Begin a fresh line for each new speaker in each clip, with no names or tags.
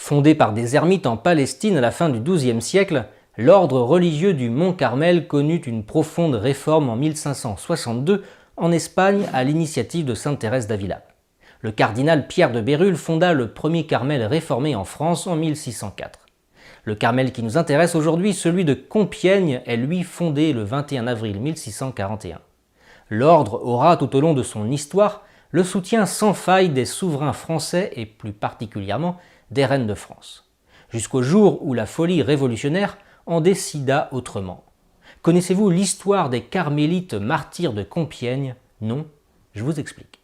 Fondé par des ermites en Palestine à la fin du XIIe siècle, l'ordre religieux du Mont Carmel connut une profonde réforme en 1562 en Espagne à l'initiative de sainte Thérèse d'Avila. Le cardinal Pierre de Bérulle fonda le premier Carmel réformé en France en 1604. Le Carmel qui nous intéresse aujourd'hui, celui de Compiègne, est lui fondé le 21 avril 1641. L'ordre aura tout au long de son histoire le soutien sans faille des souverains français et plus particulièrement des reines de France, jusqu'au jour où la folie révolutionnaire en décida autrement. Connaissez-vous l'histoire des carmélites martyrs de Compiègne? Non, je vous explique.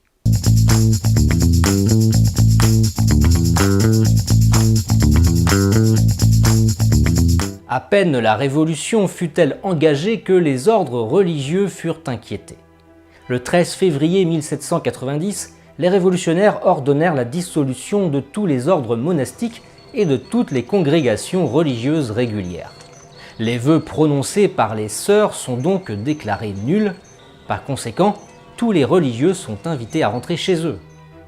À peine la Révolution fut-elle engagée que les ordres religieux furent inquiétés. Le 13 février 1790, les révolutionnaires ordonnèrent la dissolution de tous les ordres monastiques et de toutes les congrégations religieuses régulières. Les vœux prononcés par les sœurs sont donc déclarés nuls. Par conséquent, tous les religieux sont invités à rentrer chez eux.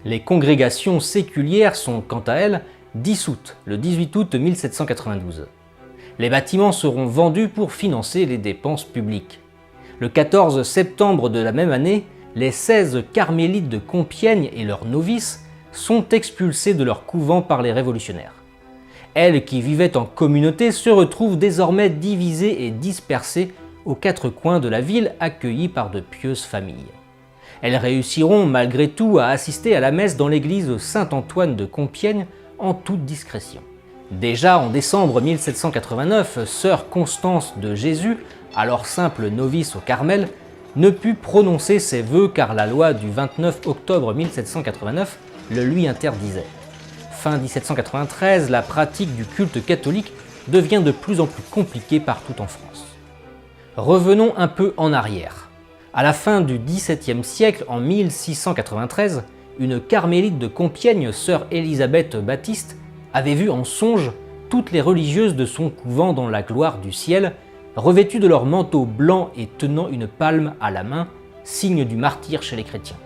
Les congrégations séculières sont, quant à elles, dissoutes le 18 août 1792. Les bâtiments seront vendus pour financer les dépenses publiques. Le 14 septembre de la même année, les 16 carmélites de Compiègne et leurs novices sont expulsés de leur couvent par les révolutionnaires. Elles qui vivaient en communauté se retrouvent désormais divisées et dispersées aux quatre coins de la ville, accueillies par de pieuses familles. Elles réussiront malgré tout à assister à la messe dans l'église Saint-Antoine de Compiègne en toute discrétion. Déjà en décembre 1789, sœur Constance de Jésus, alors simple novice au Carmel, ne put prononcer ses vœux car la loi du 29 octobre 1789 le lui interdisait. Fin 1793, la pratique du culte catholique devient de plus en plus compliquée partout en France. Revenons un peu en arrière. À la fin du XVIIe siècle, en 1693, une carmélite de Compiègne, sœur Élisabeth Baptiste, avait vu en songe toutes les religieuses de son couvent dans la gloire du ciel, revêtues de leurs manteaux blancs et tenant une palme à la main, signe du martyre chez les chrétiens.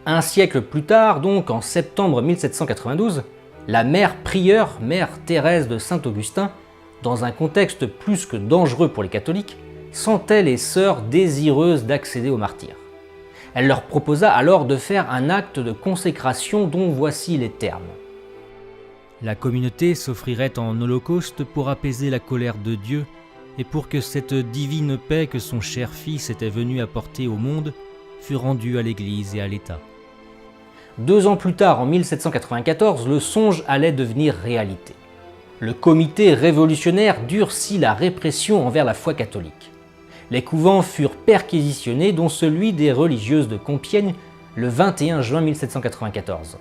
Un siècle plus tard, donc en septembre 1792, la mère prieure, mère Thérèse de Saint-Augustin, dans un contexte plus que dangereux pour les catholiques, sentait les sœurs désireuses d'accéder au martyre. Elle leur proposa alors de faire un acte de consécration dont voici les termes. La communauté s'offrirait en holocauste pour apaiser la colère de Dieu et pour que cette divine paix que son cher Fils était venu apporter au monde fût rendue à l'Église et à l'État. 2 ans plus tard, en 1794, le songe allait devenir réalité. Le comité révolutionnaire durcit la répression envers la foi catholique. Les couvents furent perquisitionnés, dont celui des religieuses de Compiègne, le 21 juin 1794.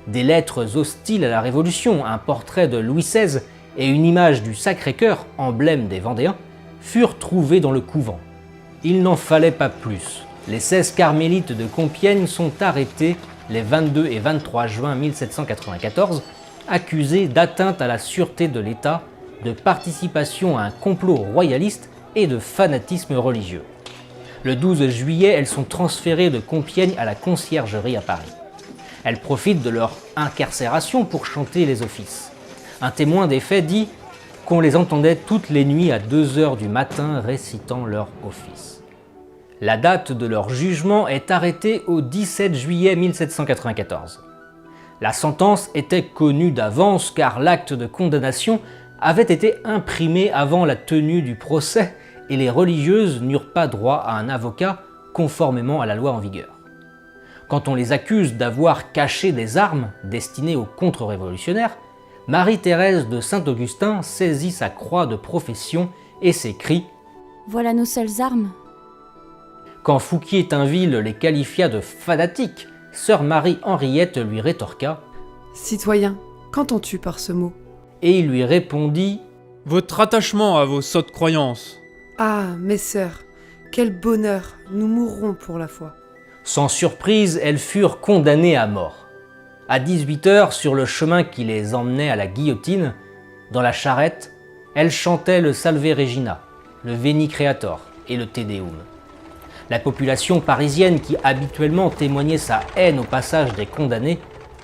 Des lettres hostiles à la Révolution, un portrait de Louis XVI et une image du Sacré-Cœur, emblème des Vendéens, furent trouvés dans le couvent. Il n'en fallait pas plus. Les 16 carmélites de Compiègne sont arrêtés les 22 et 23 juin 1794, accusés d'atteinte à la sûreté de l'État, de participation à un complot royaliste et de fanatisme religieux. Le 12 juillet, elles sont transférées de Compiègne à la Conciergerie à Paris. Elles profitent de leur incarcération pour chanter les offices. Un témoin des faits dit qu'on les entendait toutes les nuits à 2 heures du matin récitant leur office. La date de leur jugement est arrêtée au 17 juillet 1794. La sentence était connue d'avance car l'acte de condamnation avait été imprimé avant la tenue du procès et les religieuses n'eurent pas droit à un avocat conformément à la loi en vigueur. Quand on les accuse d'avoir caché des armes destinées aux contre-révolutionnaires, Marie-Thérèse de Saint-Augustin saisit sa croix de profession et s'écrie «
Voilà nos seules armes ».
Quand Fouquier-Tinville les qualifia de fanatiques, sœur Marie-Henriette lui rétorqua
« Citoyen, qu'entends-tu par ce mot ?»
Et il lui répondit
« Votre attachement à vos sottes croyances. »
Ah, mes sœurs, quel bonheur, nous mourrons pour la foi.
Sans surprise, elles furent condamnées à mort. À 18h, sur le chemin qui les emmenait à la guillotine, dans la charrette, elles chantaient le Salve Regina, le Veni Creator et le Te Deum. La population parisienne qui habituellement témoignait sa haine au passage des condamnés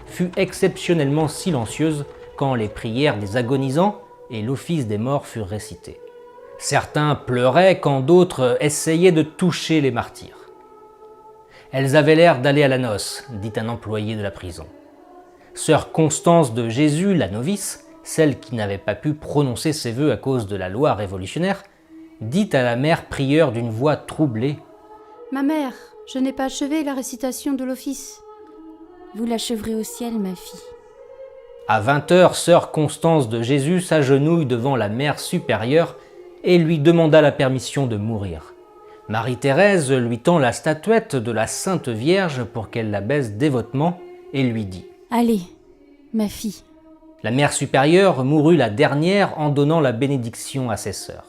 fut exceptionnellement silencieuse quand les prières des agonisants et l'office des morts furent récités. Certains pleuraient quand d'autres essayaient de toucher les martyrs. « Elles avaient l'air d'aller à la noce », dit un employé de la prison. Sœur Constance de Jésus, la novice, celle qui n'avait pas pu prononcer ses vœux à cause de la loi révolutionnaire, dit à la mère prieure d'une voix troublée :
« Ma mère, je n'ai pas achevé la récitation de l'office. Vous l'acheverez au ciel, ma fille. »
À 20h, sœur Constance de Jésus s'agenouille devant la mère supérieure et lui demanda la permission de mourir. Marie-Thérèse lui tend la statuette de la Sainte Vierge pour qu'elle la baise dévotement et lui dit :
« Allez, ma fille. »
La mère supérieure mourut la dernière en donnant la bénédiction à ses sœurs.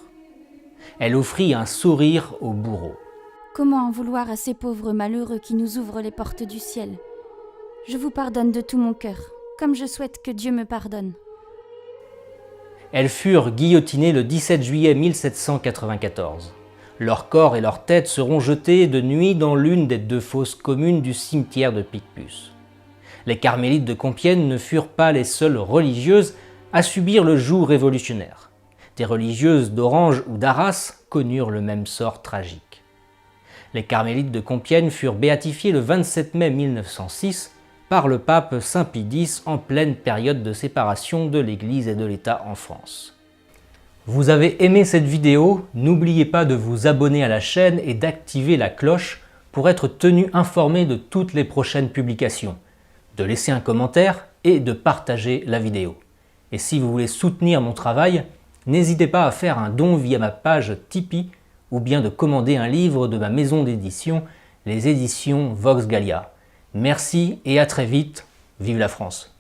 Elle offrit un sourire au bourreau.
« Comment en vouloir à ces pauvres malheureux qui nous ouvrent les portes du ciel ? Je vous pardonne de tout mon cœur, comme je souhaite que Dieu me pardonne. »
Elles furent guillotinées le 17 juillet 1794. Leurs corps et leurs têtes seront jetés de nuit dans l'une des 2 fosses communes du cimetière de Picpus. Les carmélites de Compiègne ne furent pas les seules religieuses à subir le joug révolutionnaire. Des religieuses d'Orange ou d'Arras connurent le même sort tragique. Les carmélites de Compiègne furent béatifiés le 27 mai 1906 par le pape Saint Pie X en pleine période de séparation de l'Église et de l'État en France. Vous avez aimé cette vidéo? N'oubliez pas de vous abonner à la chaîne et d'activer la cloche pour être tenu informé de toutes les prochaines publications, de laisser un commentaire et de partager la vidéo. Et si vous voulez soutenir mon travail, n'hésitez pas à faire un don via ma page Tipeee ou bien de commander un livre de ma maison d'édition, les éditions Vox Gallia. Merci et à très vite. Vive la France!